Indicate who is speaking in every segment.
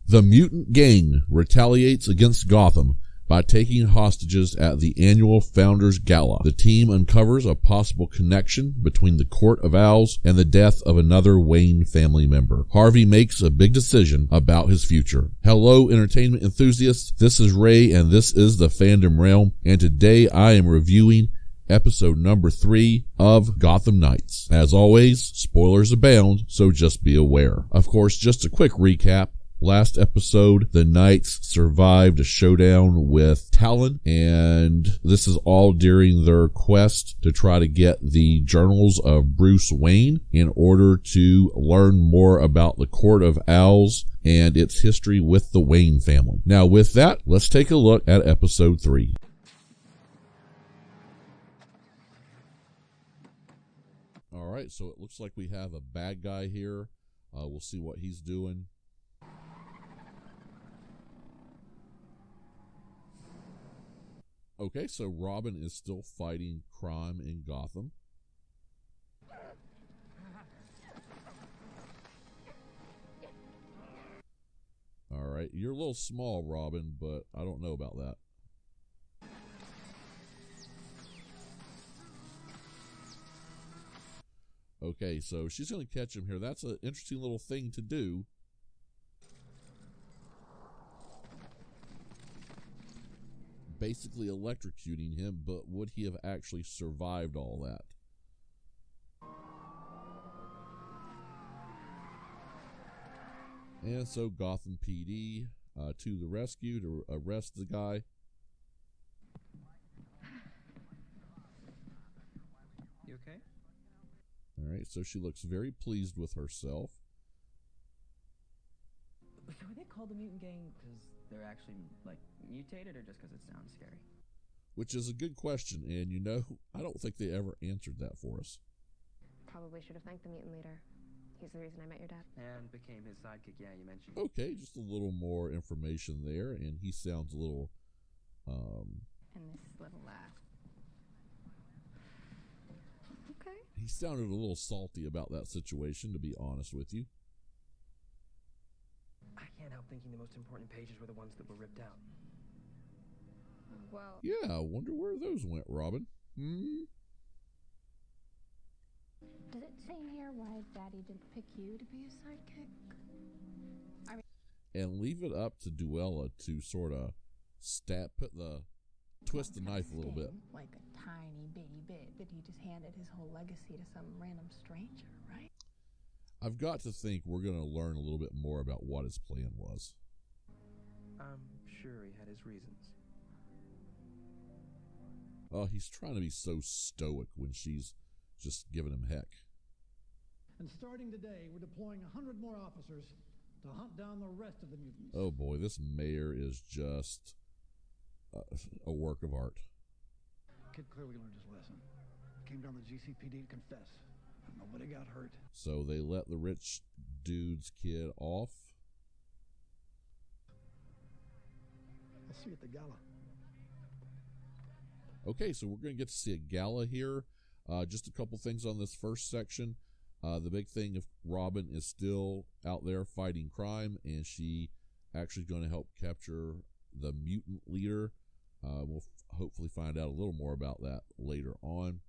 Speaker 1: The Mutant Gang retaliates against Gotham by taking hostages at the annual Founders Gala. The team uncovers a possible connection between the Court of Owls and the death of another Wayne family member. Harvey makes a big decision about his future. Hello, entertainment enthusiasts. This is Ray, and this is the Fandom Realm, and today I am reviewing episode number 3 of Gotham Knights. As always, spoilers abound, so just be aware. Of course, just a quick recap. Last episode, the Knights survived a showdown with Talon, and this is all during their quest to try to get the journals of Bruce Wayne in order to learn more about the Court of Owls and its history with the Wayne family. Now, with that, let's take a look at episode 3. All right, so it looks like we have a bad guy here. We'll see what he's doing. Okay, so Robin is still fighting crime in Gotham. All right, you're a little small, Robin, but I don't know about that. Okay, so she's going to catch him here. That's an interesting little thing to do. Basically electrocuting him, but would he have actually survived all that? And so Gotham PD to the rescue to arrest the guy.
Speaker 2: You okay?
Speaker 1: All right, so she looks very pleased with herself.
Speaker 2: So are they called the Mutant Gang because they're actually, like, mutated, or just because it sounds scary?
Speaker 1: Which is a good question, and you know, I don't think they ever answered that for us.
Speaker 3: Probably should have thanked the mutant leader. He's the reason I met your dad.
Speaker 2: And became his sidekick, yeah, you mentioned.
Speaker 1: Okay, just a little more information there, and he sounds a little,
Speaker 3: And this little laugh. Okay.
Speaker 1: he sounded a little salty about that situation, to be honest with you.
Speaker 2: I can't help thinking the most important pages were the ones that were ripped out.
Speaker 3: Well,
Speaker 1: Yeah, I wonder where those went, Robin.
Speaker 4: Does it say here why Daddy didn't pick you to be his sidekick?
Speaker 1: And leave it up to Duella to sort of twist the knife a little bit.
Speaker 4: Like a tiny bitty bit, but he just handed his whole legacy to some random stranger, right?
Speaker 1: I've got to think we're going to learn a little bit more about what his plan was.
Speaker 2: I'm sure he had his reasons.
Speaker 1: Oh, he's trying to be so stoic when she's just giving him heck.
Speaker 5: And starting today, we're deploying 100 more officers to hunt down the rest of the mutants.
Speaker 1: Oh boy, this mayor is just a work of art.
Speaker 5: Kid clearly learned his lesson. Came down to GCPD to confess. Nobody got hurt.
Speaker 1: So they let the rich dude's kid off.
Speaker 5: I'll see you at the gala.
Speaker 1: Okay, so we're going to get to see a gala here. Just a couple things on this first section. The big thing of Robin is still out there fighting crime, and she actually going to help capture the mutant leader. We'll hopefully find out a little more about that later on.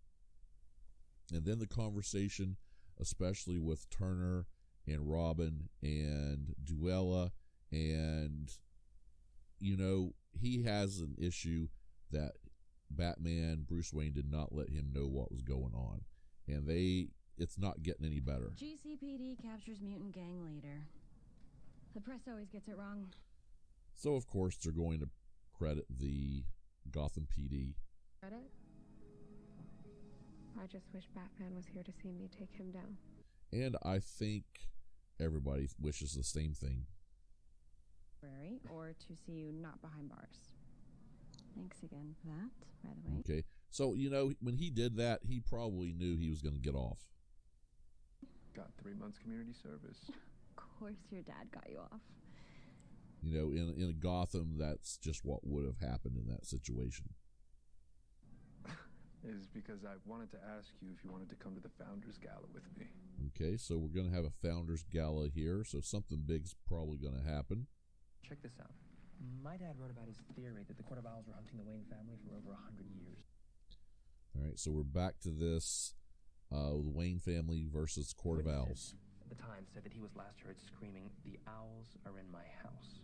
Speaker 1: And then the conversation, especially with Turner and Robin and Duella, and, you know, he has an issue that Batman, Bruce Wayne, did not let him know what was going on. And it's not getting any better.
Speaker 6: GCPD captures Mutant Gang leader. The press always gets it wrong.
Speaker 1: So, of course, they're going to credit the Gotham PD.
Speaker 3: credit? I just wish Batman was here to see me take him down.
Speaker 1: And I think everybody wishes the same thing.
Speaker 6: Or to see you not behind bars. Thanks again for that, by the way.
Speaker 1: Okay, so, you know, when he did that, he probably knew he was going to get off.
Speaker 7: Got 3 months community service.
Speaker 6: Of course your dad got you off.
Speaker 1: You know, in Gotham, that's just what would have happened in that situation.
Speaker 7: Is because I wanted to ask you if you wanted to come to the Founders Gala with me.
Speaker 1: Okay, so we're going to have a Founders Gala here, so something big's probably going to happen.
Speaker 2: check this out. My dad wrote about his theory that the Court of Owls were hunting the Wayne family for over 100 years.
Speaker 1: All right, so we're back to this the Wayne family versus Court of Owls.
Speaker 2: At the time, said that he was last heard screaming, "The owls are in my house."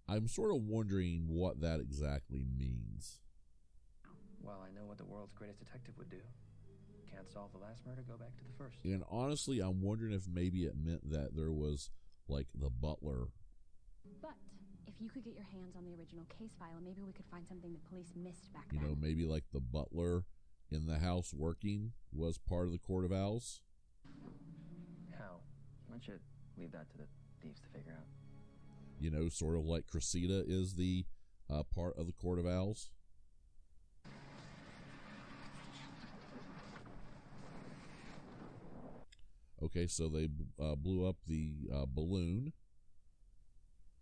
Speaker 1: I'm sort of wondering what that exactly means.
Speaker 2: Well, I know what the world's greatest detective would do. Can't solve the last murder, go back to the first.
Speaker 1: And honestly, I'm wondering if maybe it meant that there was, like, the butler.
Speaker 6: But if you could get your hands on the original case file, maybe we could find something the police missed back then.
Speaker 1: You know, maybe like the butler in the house working was part of the Court of Owls.
Speaker 2: How? Why don't you leave that to the thieves to figure out?
Speaker 1: You know, sort of like Cressida is the part of the Court of Owls. Okay, so they blew up the balloon.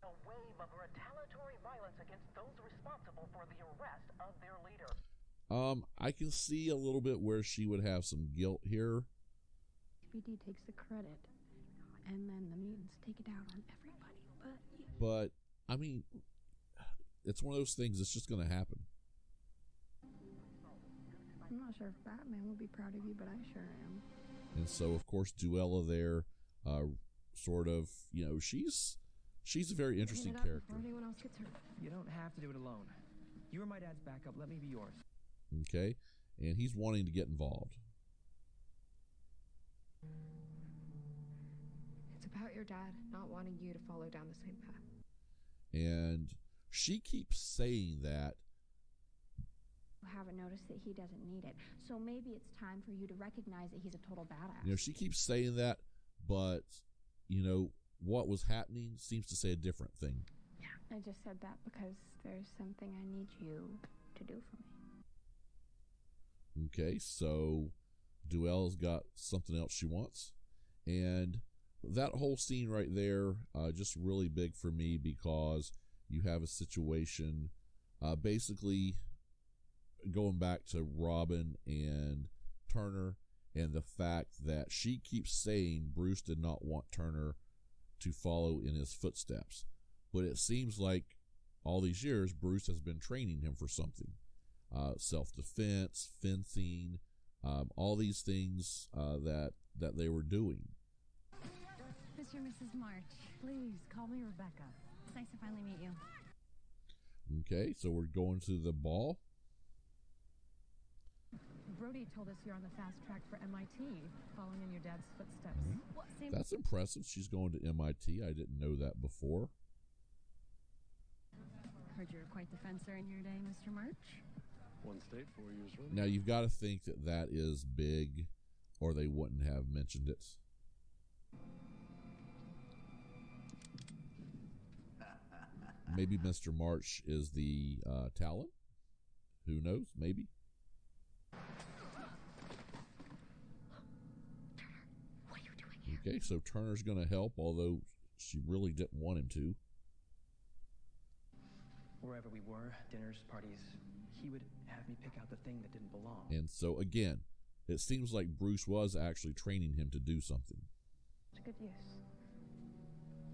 Speaker 8: A wave of retaliatory violence against those responsible for the arrest of their leader.
Speaker 1: I can see a little bit where she would have some guilt here.
Speaker 4: BD takes the credit, and then the mutants take it out on everybody.
Speaker 1: But I mean, it's one of those things that's just going to happen.
Speaker 4: I'm not sure if Batman would be proud of you, but I sure am.
Speaker 1: And so, of course, Duella there, sort of, you know, she's a very interesting character.
Speaker 6: Before anyone else gets hurt.
Speaker 2: You don't have to do it alone. You were my dad's backup. Let me be yours.
Speaker 1: Okay, and he's wanting to get involved.
Speaker 3: It's about your dad not wanting you to follow down the same path.
Speaker 1: And she keeps saying that.
Speaker 4: You haven't noticed that he doesn't need it, so maybe it's time for you to recognize that he's a total badass.
Speaker 1: You know, she keeps saying that, but, you know, what was happening seems to say a different thing.
Speaker 4: I just said that because there's something I need you to do for me.
Speaker 1: Okay, so Duella's got something else she wants. And that whole scene right there, just really big for me because you have a situation, basically going back to Robin and Turner and the fact that she keeps saying Bruce did not want Turner to follow in his footsteps. But it seems like all these years Bruce has been training him for something. Self-defense, fencing, all these things that they were doing.
Speaker 6: Mr. and Mrs. March, please call me Rebecca. It's nice to finally meet you.
Speaker 1: Okay, so we're going to the ball.
Speaker 9: Brody told us you're on the fast track for MIT, following in your dad's footsteps.
Speaker 6: What, Sam?
Speaker 1: That's impressive. She's going to MIT. I didn't know that before.
Speaker 6: Heard you were quite the fencer in your day, Mr. March.
Speaker 7: One state, 4 years running.
Speaker 1: Now, you've got to think that that is big, or they wouldn't have mentioned it. Maybe Mr. March is the talent. Who knows? Maybe.
Speaker 3: Turner, what are you doing here?
Speaker 1: Okay, so Turner's going to help, although she really didn't want him to.
Speaker 2: Wherever we were, dinners, parties, he would have me pick out the thing that didn't belong.
Speaker 1: And so, again, it seems like Bruce was actually training him to do something.
Speaker 4: It's good use.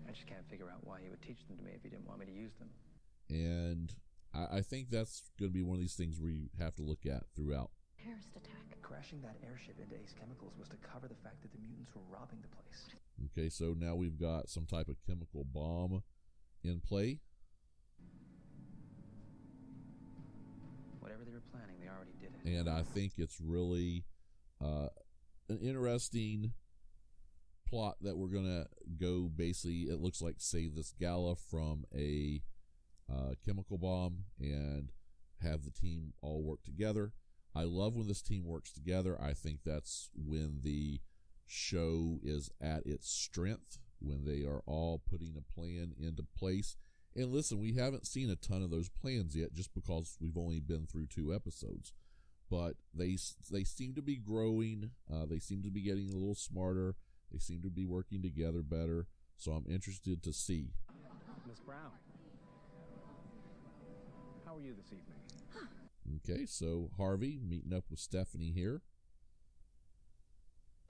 Speaker 2: I just can't figure out why he would teach them to me if he didn't want me to use them.
Speaker 1: And I think that's going to be one of these things where you have to look at throughout.
Speaker 3: Terrorist attack.
Speaker 2: Crashing that airship into Ace Chemicals was to cover the fact that the mutants were robbing the place.
Speaker 1: Okay, so now we've got some type of chemical bomb in play.
Speaker 2: Whatever they were planning, they already did it.
Speaker 1: And I think it's really an interesting plot that we're going to go basically, it looks like, save this Gala from a chemical bomb and have the team all work together. I love when this team works together. I think that's when the show is at its strength, when they are all putting a plan into place. And listen, we haven't seen a ton of those plans yet just because we've only been through 2 episodes. But they seem to be growing. They seem to be getting a little smarter. They seem to be working together better. So I'm interested to see.
Speaker 7: Miss Brown, how are you this evening?
Speaker 1: Okay, so Harvey meeting up with Stephanie here.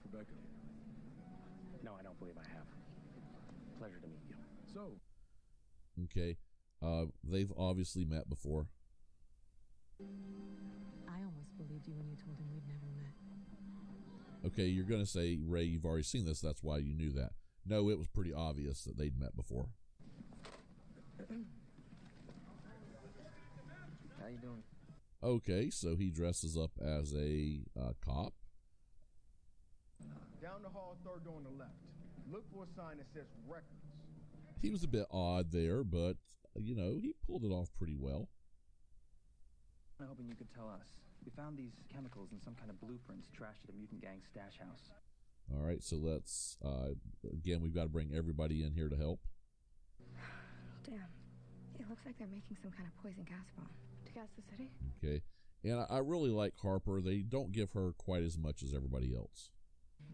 Speaker 7: Rebecca.
Speaker 2: No, I don't believe I have. Pleasure to meet you.
Speaker 7: So,
Speaker 1: Okay. They've obviously met before.
Speaker 9: I almost believed you when you told him we'd never met.
Speaker 1: Okay, you're going to say, Ray, you've already seen this. That's why you knew that. No, it was pretty obvious that they'd met before.
Speaker 2: How you doing?
Speaker 1: Okay, so he dresses up as a cop.
Speaker 10: Down the hall, third door on the left. Look for a sign that says records.
Speaker 1: He was a bit odd there, but, you know, he pulled it off pretty well.
Speaker 2: I'm hoping you could tell us. We found these chemicals in some kind of blueprints trashed at a Mutant Gang stash house.
Speaker 1: All right, so let's, again, we've got to bring everybody in here to help.
Speaker 3: Damn. It looks like they're making some kind of poison gas bomb to gas the city.
Speaker 1: Okay, and I really like Harper. They don't give her quite as much as everybody else.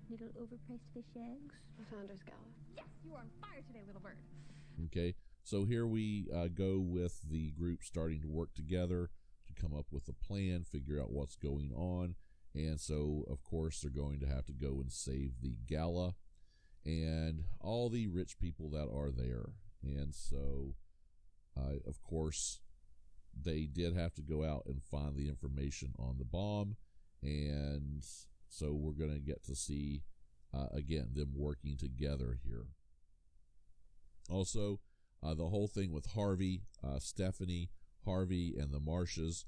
Speaker 4: Little overpriced fish eggs.
Speaker 3: The Founders Gala.
Speaker 6: Yes, you are on fire today, little bird.
Speaker 1: Okay, so here we go with the group starting to work together to come up with a plan, figure out what's going on. And so, of course, they're going to have to go and save the Gala and all the rich people that are there. And so, of course, they did have to go out and find the information on the bomb. And so we're going to get to see, again, them working together here. Also, the whole thing with Harvey, Stephanie, Harvey, and the Marshes.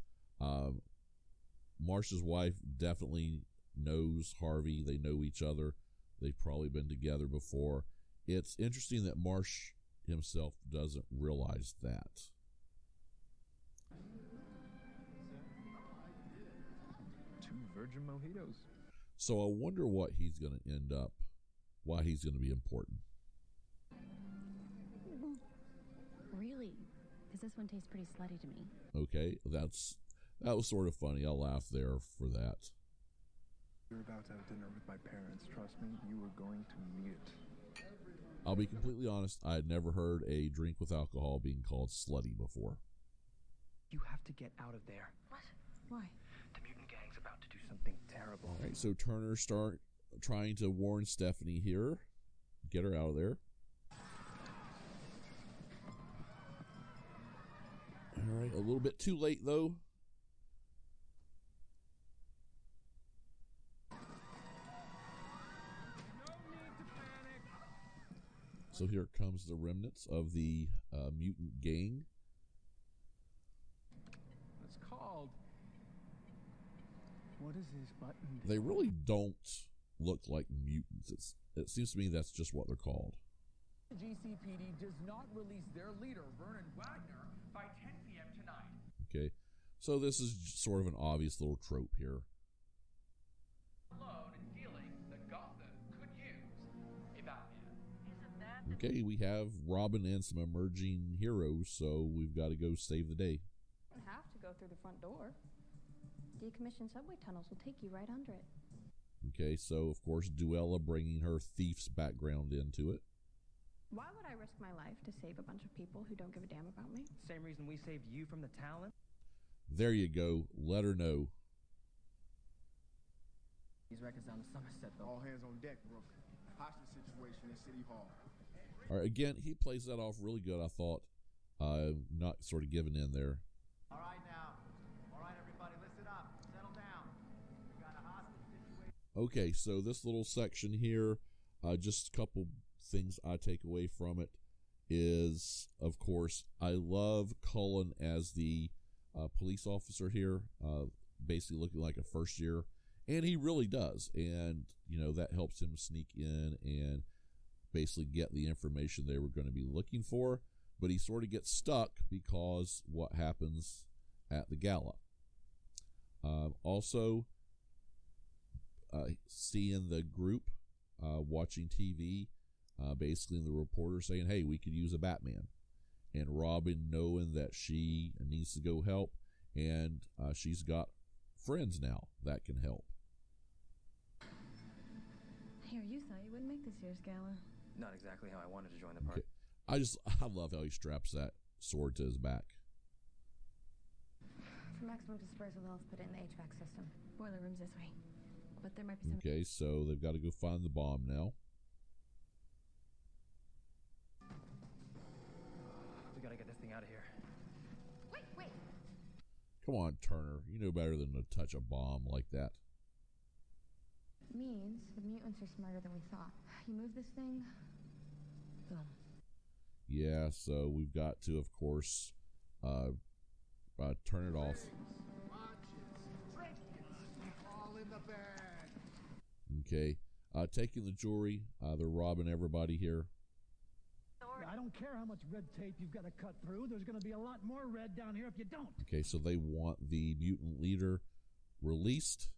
Speaker 1: Marsha's wife definitely knows Harvey. They know each other. They've probably been together before. It's interesting that Marsh himself doesn't realize that.
Speaker 7: Two virgin mojitos.
Speaker 1: So I wonder what he's going to end up, why he's going to be important.
Speaker 6: Really? Because this one tastes pretty slutty to me.
Speaker 1: Okay, that was sort of funny. I'll laugh there for that.
Speaker 7: You're about to have dinner with my parents. Trust me, you are going to need it.
Speaker 1: I'll be completely honest. I had never heard a drink with alcohol being called slutty before.
Speaker 2: You have to get out of there.
Speaker 3: What?
Speaker 6: Why?
Speaker 2: The Mutant Gang's about to do something terrible.
Speaker 1: All right, so Turner start trying to warn Stephanie here. Get her out of there. All right, a little bit too late, though. So here comes the remnants of the Mutant Gang.
Speaker 10: It's called. What is this button?
Speaker 1: They really don't look like mutants. It seems to me that's just what they're called.
Speaker 11: The GCPD does not release their leader, Vernon Wagner, by 10 p.m. tonight.
Speaker 1: Okay, so this is sort of an obvious little trope here.
Speaker 11: Alone and feeling that Gotham could use a Batman.
Speaker 8: Isn't that
Speaker 1: Okay, we have Robin and some emerging heroes, so we've got to go save the day.
Speaker 6: You don't have to go through the front door. Decommissioned subway tunnels will take you right under it.
Speaker 1: Okay, so of course Duella bringing her thief's background into it.
Speaker 6: Why would I risk my life to save a bunch of people who don't give a damn about me?
Speaker 2: Same reason we saved you from the Talon.
Speaker 1: There you go. Let her know.
Speaker 2: These records down to Somerset, though.
Speaker 10: All hands on deck, Rook. Hostage situation in City Hall.
Speaker 1: All right, again, he plays that off really good, I thought. Not sort of giving in there.
Speaker 12: All right, now. All right, everybody, listen up. Settle down. We got a hostage situation.
Speaker 1: Okay, so this little section here, just a couple things I take away from it is, of course, I love Cullen as the police officer here, basically looking like a first year, and he really does. And, you know, that helps him sneak in and basically get the information they were going to be looking for. But he sort of gets stuck because what happens at the Gala. Also, seeing the group watching TV, basically the reporter saying, hey, we could use a Batman. And Robin knowing that she needs to go help, and she's got friends now that can help.
Speaker 6: Here, you thought you wouldn't make this year's gala.
Speaker 2: Not exactly how I wanted to join the party.
Speaker 1: Okay. I love how he straps that sword to his back.
Speaker 3: For maximum dispersal, they'll put it in the HVAC system.
Speaker 6: Boiler room's this way. But there might be some...
Speaker 1: Okay, so they've got to go find the bomb now.
Speaker 2: gotta get this thing out of here.
Speaker 3: Wait.
Speaker 1: Come on, Turner. You know better than to touch a bomb like that.
Speaker 3: Means the mutants are smarter than we thought. You move this thing, boom.
Speaker 1: Yeah, so we've got to, of course, turn it off.
Speaker 10: All in the bag.
Speaker 1: Okay. Taking the jewelry. They're robbing everybody here.
Speaker 5: I don't care how much red tape you've got to cut through. There's going to be a lot more red down here if you don't.
Speaker 1: Okay, so they want the mutant leader released.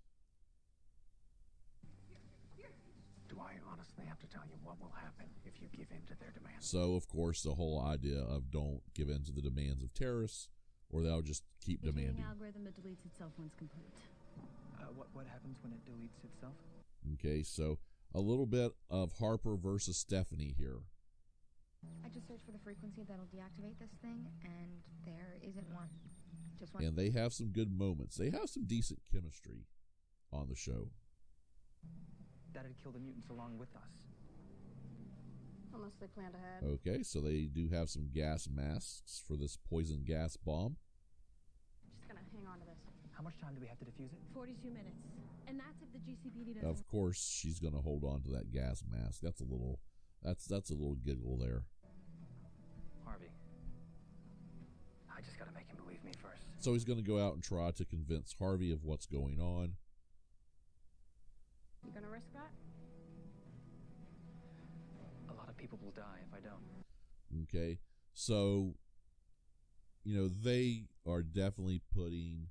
Speaker 7: Do I honestly have to tell you what will happen if you give in to their demands?
Speaker 1: So, of course, the whole idea of don't give in to the demands of terrorists, or they'll just keep demanding.
Speaker 6: An algorithm that deletes itself once complete.
Speaker 2: What happens when it deletes itself?
Speaker 1: Okay, so a little bit of Harper versus Stephanie here.
Speaker 3: I just searched for the frequency that'll deactivate this thing, and there isn't one. Just one.
Speaker 1: And they have some good moments. They have some decent chemistry on the show.
Speaker 2: That'd kill the mutants along with us.
Speaker 6: Unless they planned ahead.
Speaker 1: Okay, so they do have some gas masks for this poison gas bomb.
Speaker 6: I'm just gonna hang on to this.
Speaker 2: How much time do we have to defuse it?
Speaker 6: 42 minutes. And that's if the GCPD doesn't...
Speaker 1: Of course, she's going to hold on to that gas mask. That's a little giggle there.
Speaker 2: Harvey, I just gotta make him believe me first.
Speaker 1: So he's going to go out and try to convince Harvey of what's going on.
Speaker 6: You gonna risk that?
Speaker 2: A lot of people will die if I don't.
Speaker 1: Okay, so, they are definitely putting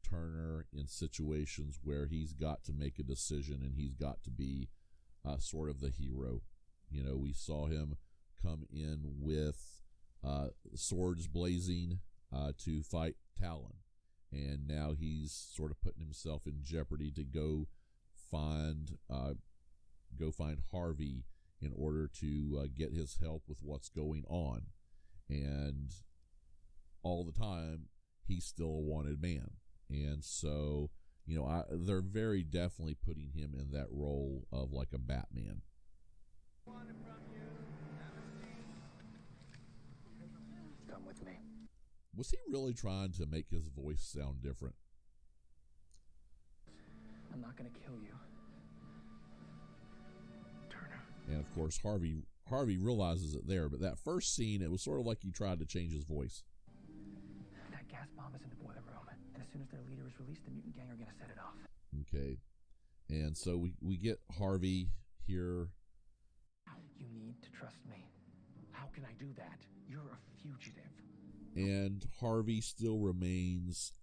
Speaker 1: Turner in situations where he's got to make a decision and he's got to be sort of the hero. We saw him come in with swords blazing to fight Talon, and now he's sort of putting himself in jeopardy to go find Harvey in order to get his help with what's going on. And all the time, he's still a wanted man. And so, they're very definitely putting him in that role of like a Batman.
Speaker 2: Come with me.
Speaker 1: Was he really trying to make his voice sound different?
Speaker 2: I'm not gonna kill you, Turner.
Speaker 1: And of course, Harvey realizes it there, but that first scene, it was sort of like he tried to change his voice.
Speaker 2: That gas bomb is in the boiler room, and as soon as their leader is released, the mutant gang are gonna set it off.
Speaker 1: Okay. And so we get Harvey here.
Speaker 7: You need to trust me. How can I do that? You're a fugitive.
Speaker 1: And Harvey still remains...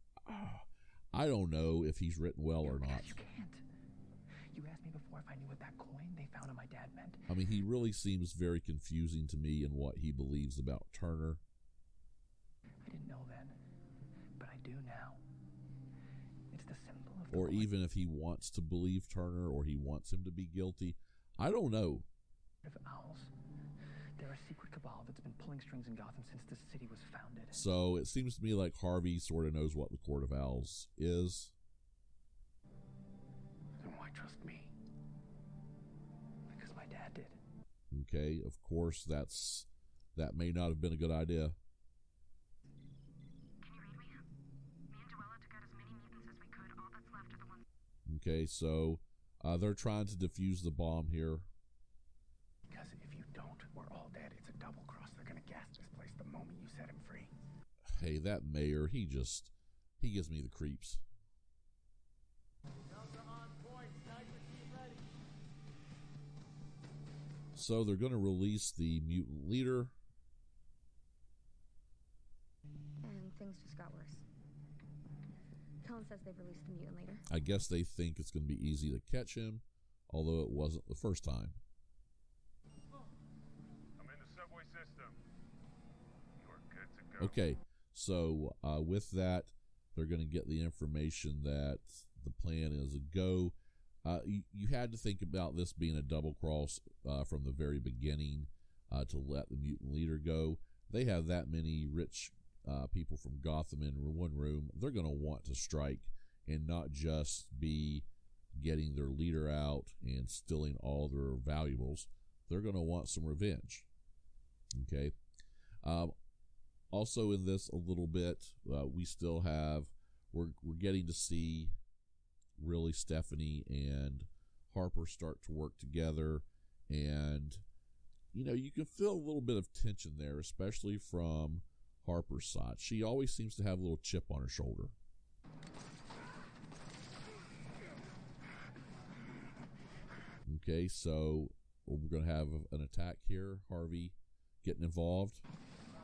Speaker 1: I don't know if he's written well or not.
Speaker 2: You can't. You asked me before if I knew what that coin they found on my dad meant.
Speaker 1: I mean, he really seems very confusing to me in what he believes about Turner.
Speaker 2: I didn't know then, but I do now. It's the symbol of the
Speaker 1: Or
Speaker 2: coin.
Speaker 1: even if he wants to believe Turner or he wants him to be guilty. I don't know.
Speaker 2: Of owls. They're a secret cabal that's been pulling strings in Gotham since the city was founded.
Speaker 1: So it seems to me like Harvey sort of knows what the Court of Owls is.
Speaker 7: Then why trust me?
Speaker 2: Because my dad did.
Speaker 1: Okay, of course, that may not have been a good idea.
Speaker 3: Can you read me? Me and Joella took out as many mutants as we could. All that's left are the ones...
Speaker 1: Okay, so they're trying to defuse the bomb here.
Speaker 7: Because if you don't, we're all dead. It's a double cross. They're going to gas this place the moment you set him free.
Speaker 1: Hey, that mayor, he gives me the creeps. So they're going to release the mutant leader.
Speaker 3: And things just got worse. Colin says they've released the mutant leader.
Speaker 1: I guess they think it's going to be easy to catch him, although it wasn't the first time.
Speaker 13: I'm in the subway system. You're good to go.
Speaker 1: Okay, so with that, they're going to get the information that the plan is a go. You had to think about this being a double cross from the very beginning to let the mutant leader go. They have that many rich people from Gotham in one room. They're going to want to strike and not just be getting their leader out and stealing all their valuables. They're going to want some revenge. Okay. Also in this a little bit, we still have, we're getting to see really Stephanie and Harper start to work together, and you can feel a little bit of tension there, especially from Harper's side. She always seems to have a little chip on her shoulder. Okay, so we're going to have an attack here. Harvey getting involved.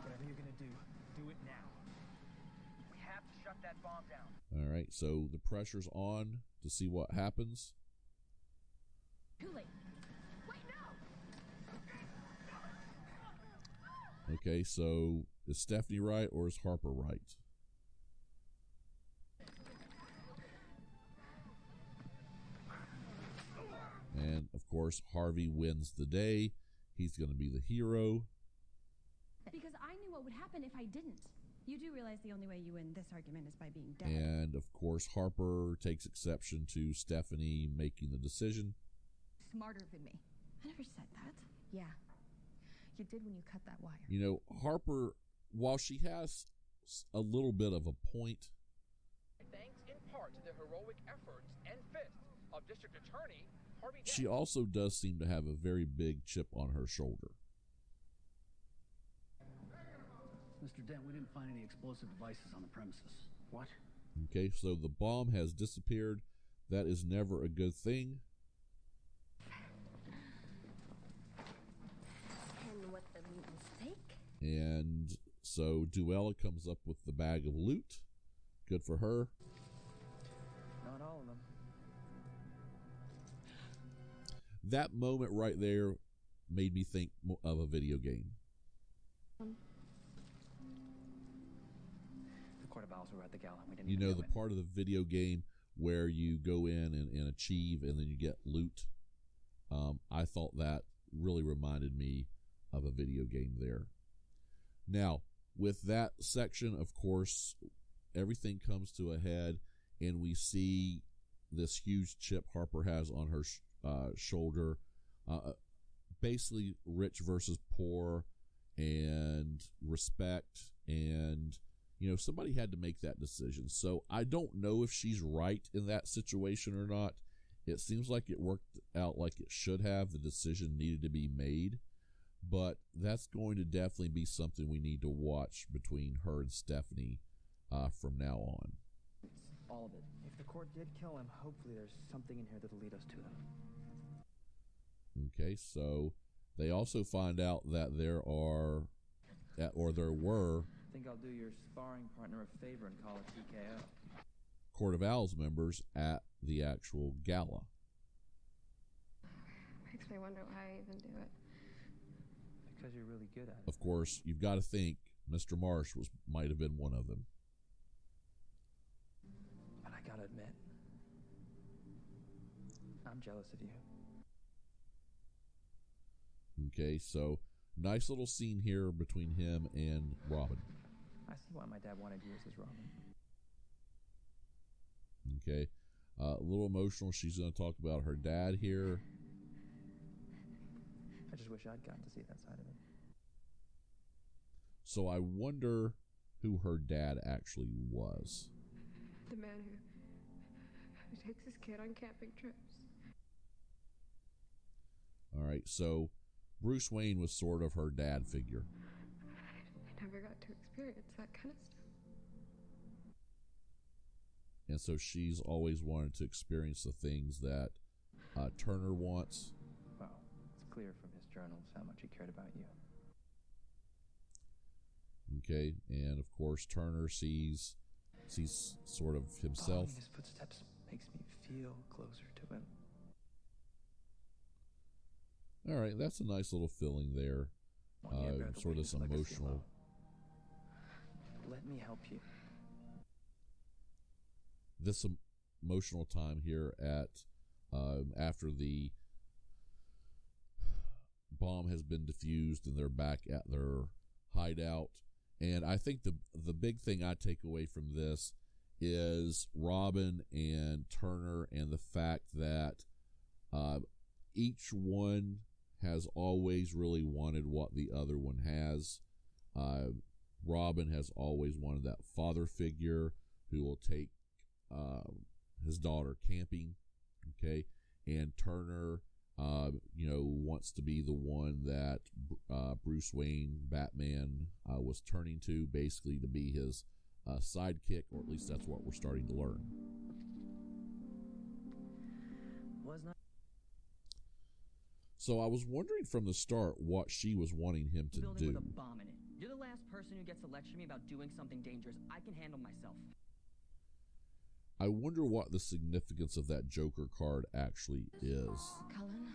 Speaker 2: Whatever you're going to do it now.
Speaker 12: We have to shut that bomb down.
Speaker 1: All right, so the pressure's on to see what happens.
Speaker 9: Too late.
Speaker 4: Wait, no!
Speaker 1: Okay, so is Stephanie right or is Harper right? And, of course, Harvey wins the day. He's going to be the hero.
Speaker 6: Because I knew what would happen if I didn't. You do realize the only way you win this argument is by being dead.
Speaker 1: And, of course, Harper takes exception to Stephanie making the decision.
Speaker 9: Smarter than me.
Speaker 6: I never said that.
Speaker 9: Yeah. You did when you cut that wire.
Speaker 1: Harper, while she has a little bit of a point,
Speaker 11: Thanks in part to the heroic efforts and fists of District Attorney Harvey Dent.
Speaker 1: she also does seem to have a very big chip on her shoulder.
Speaker 5: Mr. Dent, we didn't find any explosive devices on the premises.
Speaker 2: What?
Speaker 1: Okay, so the bomb has disappeared. That is never a good thing.
Speaker 4: And what the mutants take?
Speaker 1: And so Duella comes up with the bag of loot. Good for her.
Speaker 2: Not all of them.
Speaker 1: That moment right there made me think of a video game.
Speaker 2: The Court of Owls were at the Gala. We didn't
Speaker 1: You
Speaker 2: even
Speaker 1: know,
Speaker 2: know
Speaker 1: the
Speaker 2: it.
Speaker 1: part of the video game where you go in and achieve and then you get loot. I thought that really reminded me of a video game there. Now, with that section, of course, everything comes to a head and we see this huge chip Harper has on her shoulder. Basically, rich versus poor and respect, and somebody had to make that decision. So I don't know if she's right in that situation or not. It seems like it worked out like it should have. The decision needed to be made, but that's going to definitely be something we need to watch between her and Stephanie from now on.
Speaker 2: It's all of it. If the court did kill him, hopefully there's something in here that'll lead us to them.
Speaker 1: Okay, so they also find out that there were
Speaker 2: I think I'll do your sparring partner a favor and call it TKO.
Speaker 1: Court of Owls members at the actual gala.
Speaker 3: Makes me wonder why I even do it.
Speaker 2: Because you're really good at it.
Speaker 1: Of course, you've got to think Mr. Marsh might have been one of them.
Speaker 2: But I gotta admit, I'm jealous of you.
Speaker 1: Okay, so nice little scene here between him and Robin.
Speaker 2: I see why my dad wanted you as his Robin.
Speaker 1: Okay, a little emotional. She's going to talk about her dad here.
Speaker 2: I just wish I'd gotten to see that side of it.
Speaker 1: So I wonder who her dad actually was.
Speaker 3: The man who takes his kid on camping trips.
Speaker 1: All right, so Bruce Wayne was sort of her dad figure.
Speaker 3: I never got to experience that kind of stuff.
Speaker 1: And so she's always wanted to experience the things that Turner wants.
Speaker 2: Well, it's clear from his journals how much he cared about you.
Speaker 1: Okay, and of course Turner sees sort of himself.
Speaker 2: Following his footsteps makes me feel closer to him.
Speaker 1: All right, that's a nice little feeling there. Sort of this emotional.
Speaker 2: Let me help you.
Speaker 1: This emotional time here at after the bomb has been defused and they're back at their hideout. And I think the big thing I take away from this is Robin and Turner and the fact that each one has always really wanted what the other one has. Robin has always wanted that father figure who will take his daughter camping, okay? And Turner, wants to be the one that Bruce Wayne, Batman, was turning to, basically to be his sidekick, or at least that's what we're starting to learn. So I was wondering from the start what she was wanting him to
Speaker 2: Building
Speaker 1: do.
Speaker 2: with a bomb in it. You're the last person who gets to lecture me about doing something dangerous. I can handle myself.
Speaker 1: I wonder what the significance of that Joker card actually is.
Speaker 3: Cullen,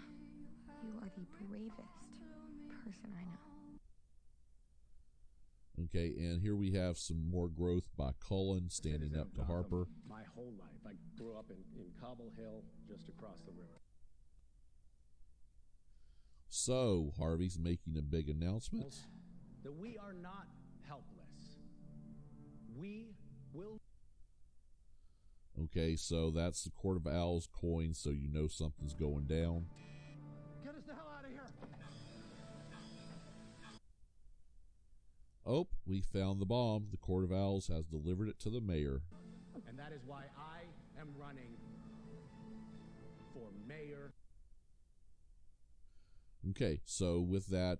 Speaker 3: you are the bravest person I know.
Speaker 1: Okay, and here we have some more growth by Cullen standing up to Harper.
Speaker 5: My whole life. I grew up in Cobble Hill, just across the river.
Speaker 1: So, Harvey's making a big announcement.
Speaker 5: That we are not helpless. We will...
Speaker 1: Okay, so that's the Court of Owls coin, so you know something's going down.
Speaker 5: Get us the hell out of here!
Speaker 1: Oh, we found the bomb. The Court of Owls has delivered it to the mayor.
Speaker 5: And that is why I am running for mayor.
Speaker 1: Okay, so with that,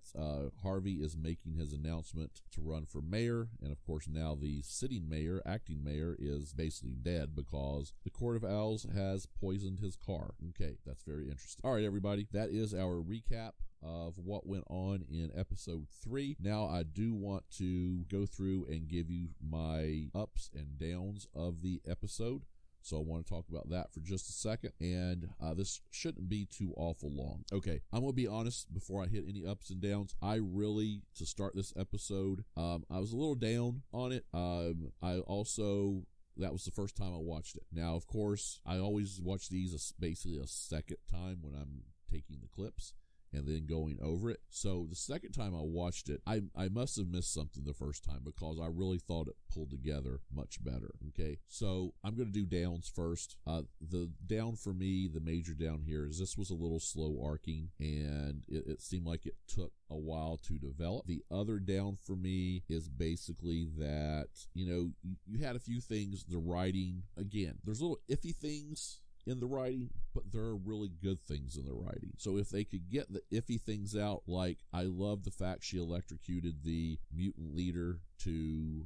Speaker 1: Harvey is making his announcement to run for mayor, and of course now the sitting mayor, acting mayor, is basically dead because the Court of Owls has poisoned his car. Okay, that's very interesting. All right, everybody, that is our recap of what went on in episode 3. Now I do want to go through and give you my ups and downs of the episode. So I want to talk about that for just a second, and this shouldn't be too awful long. Okay, I'm going to be honest before I hit any ups and downs. I really, to start this episode, I was a little down on it. I also, that was the first time I watched it. Now, of course, I always watch these basically a second time when I'm taking the clips and then going over it. So the second time I watched it, I must have missed something the first time because I really thought it pulled together much better. Okay, so I'm going to do downs first. The down for me, the major down here, is this was a little slow arcing, and it seemed like it took a while to develop. The other down for me is basically that, you had a few things, the writing, again, there's little iffy things in the writing, but there are really good things in the writing. So if they could get the iffy things out, like I love the fact she electrocuted the mutant leader to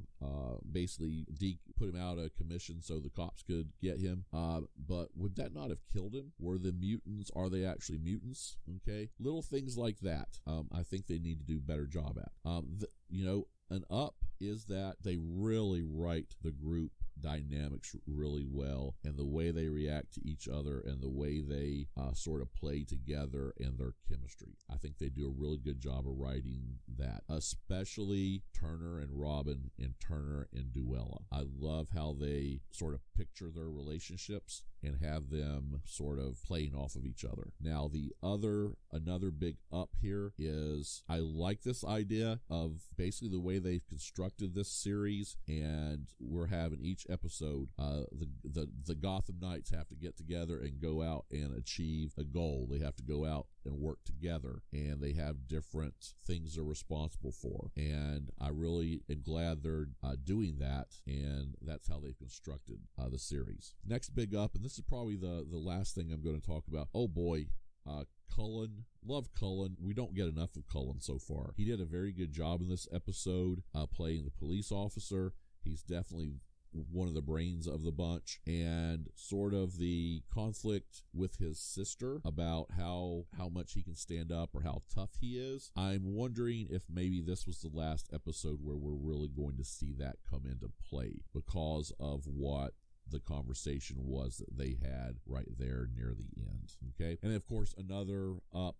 Speaker 1: basically put him out of commission so the cops could get him. But would that not have killed him? Were the mutants, are they actually mutants? Okay. Little things like that. I think they need to do a better job at. An up is that they really write the group dynamics really well, and the way they react to each other and the way they sort of play together and their chemistry. I think they do a really good job of writing that, especially Turner and Robin and Turner and Duella. I love how they sort of picture their relationships and have them sort of playing off of each other. Now, another big up here is I like this idea of basically the way they've constructed this series, and we're having each episode, the Gotham Knights have to get together and go out and achieve a goal. They have to go out and work together, and they have different things they're responsible for, and I really am glad they're doing that, and that's how they've constructed the series. Next big up, and this is probably the last thing I'm going to talk about. Oh boy, Cullen. Love Cullen. We don't get enough of Cullen so far. He did a very good job in this episode playing the police officer. He's definitely one of the brains of the bunch, and sort of the conflict with his sister about how much he can stand up or how tough he is. I'm wondering if maybe this was the last episode where we're really going to see that come into play because of what the conversation was that they had right there near the end. Okay, and of course another up,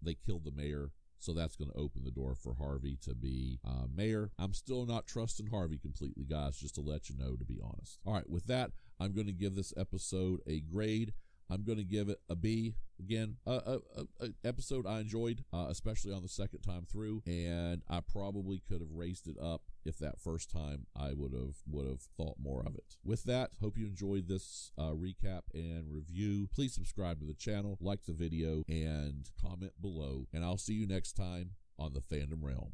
Speaker 1: they killed the mayor. So that's going to open the door for Harvey to be mayor. I'm still not trusting Harvey completely, guys, just to let you know, to be honest. All right, with that, I'm going to give this episode a grade. I'm going to give it a B. Again, a episode I enjoyed, especially on the second time through, and I probably could have raised it up if that first time I would have thought more of it. With that, hope you enjoyed this recap and review. Please subscribe to the channel, like the video, and comment below, and I'll see you next time on the Fandom Realm.